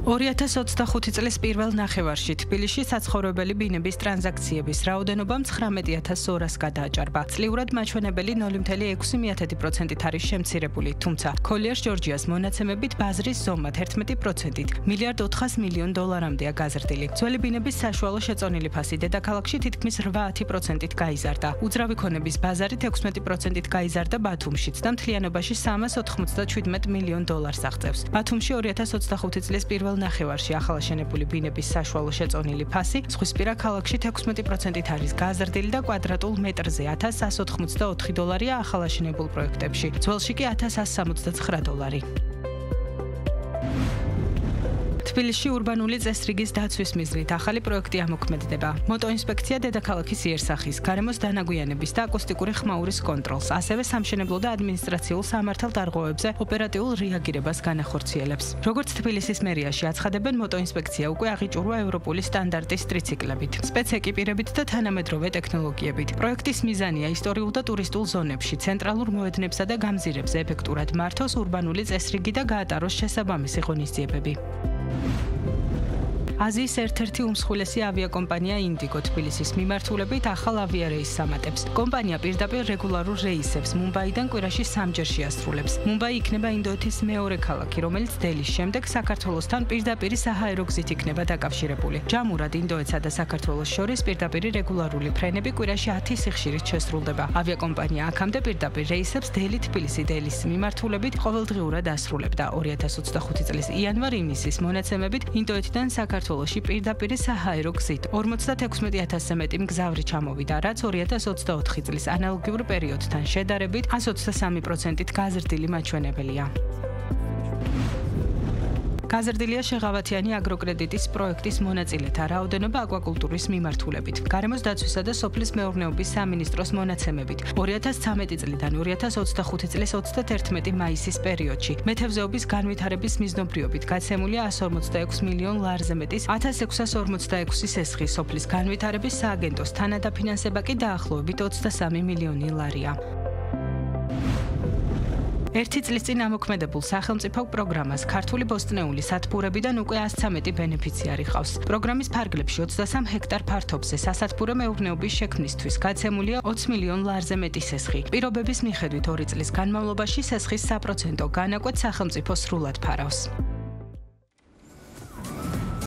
2025 წლის პირველ ნახევარში თბილისში საცხოვრებელი ბინების ტრანზაქციების რაოდენობა 19,200-ს გადააჭარბა. წლიურად მაჩვენებელი 0,6%-ით არის შემცირებული, თუმცა Colliers Georgia's მონაცემებით ბაზრის ზომა 11%-ით $1.4 მილიარდამდეა გაზრდილი. ძველი ბინების საშუალო შეწონილი ფასი დედაქალაქში თითქმის 80%-ით გაიზარდა. უძრავი ქონების ბაზარით 16%-ით გაიზარდა ბათუმშიც და მთლიანობაში $397 მილიონ აღწევს. ბათუმში 2025 წლის პირველ ნახევარში ახალაშენებული ბინების საშუალო შეწონილი ფასი ზღვისპირა ქალაქში 16%-ით არის გაზრდილი და კვადრატულ მეტრზე $1,184 ახალაშენებულ პროექტებში. ძველში კი $1,169. თბილისში ურბანული წესრიგის დაცვის მიზნით ახალი პროექტი ამოქმედდება. მოტოინსპექცია დედაქალაქის იერსახის, გარემოს დანაგვიანების და აკუსტიკური ხმაურის კონტროლს, ასევე სამშენებლო და ადმინისტრაციულ სამართალდარღვევებზე ოპერატიულ რეაგირებას განახორციელებს. როგორც თბილისის მერიაში აცხადებენ, მოტოინსპექცია უკვე აღიჭურვა ევროპული სტანდარტის ტრიციკლებით, სპეცეკიპირებით და თანამედროვე ტექნოლოგიებით. პროექტის მიზანია ისტორიულ და ტურისტულ ზონებში ცენტრალურ მოედნებსა და გამზირებზე ეფექტურად მართოს ურბანული წესრიგი და გაატაროს შესაბამისი ღონისძიებები. აზიის ერთ-ერთი უმსხვილესი ავიაკომპანია ინდიგო თბილისის მიმართულებით ახალ ავიარეისს ამატებს. კომპანია პირდაპირ რეგულარულ რეისებს მუმბაიდან კვირაში 3-ჯერ შეასრულებს. მუმბაი იქნება ინდოეთის მეორე ქალაქი, რომელიც დელის შემდეგ საქართველოსთან პირდაპირი საჰაერო გზით იქნება დაკავშირებული. ჯამურად ინდოეთსა და საქართველოს შორის პირდაპირი რეგულარული ფრენები კვირაში 10 სიხშირით შესრულდება. ავიაკომპანია აქამდე პირდაპირ რეისებს დელი-თბილისი დელის მიმართულებით ყოველდღიურად ასრულებდა. 2025 წლის იანვარ-ივნისის მონაცემებით ინდოეთიდან საქართველოში პირდაპირი საჰაერო გზით 56,000-ზე მეტი მგზავრი ჩამოვიდა, რაც 2024 წლის ანალოგიურ პერიოდთან შედარებით 123%-ით გაზრდილი მაჩვენებელია. გაზრდილია შეღავათიანი აგროკრედიტის პროექტის მონაწილეთა რაოდენობა აკვაკულტურის მიმართულებით. გარემოს დაცვისა და სოფლის მეურნეობის სამინისტროს მონაცემებით 2013 წლიდან 2025 წლის 31 მაისის პერიოდში მეთევზეობის განვითარების მიზნობრიობით გაცემულია $146 მილიონ მეტის 1646 სესხი, სოფლის განვითარების სააგენტოს თანადაფინანსება კი დაახლოებით $23 მილიონი. ერთი წლის წინ ამოქმედებულ სახელმწიფო პროგრამას ქართული ბოსტნეული სათბურებიდან უკვე 113 ბენეფიციარი ყავს. პროგრამის ფარგლებში 23 ჰექტარ ფართობზე სასათბურო მეურნეობის შექმნისთვის გაცემულია $20 მილიონ მეტი სესხი. პირობების მიხედვით 2 წლის განმავლობაში სესხის 100% განაკვეთ სახელმწიფო სრულად ფარავს.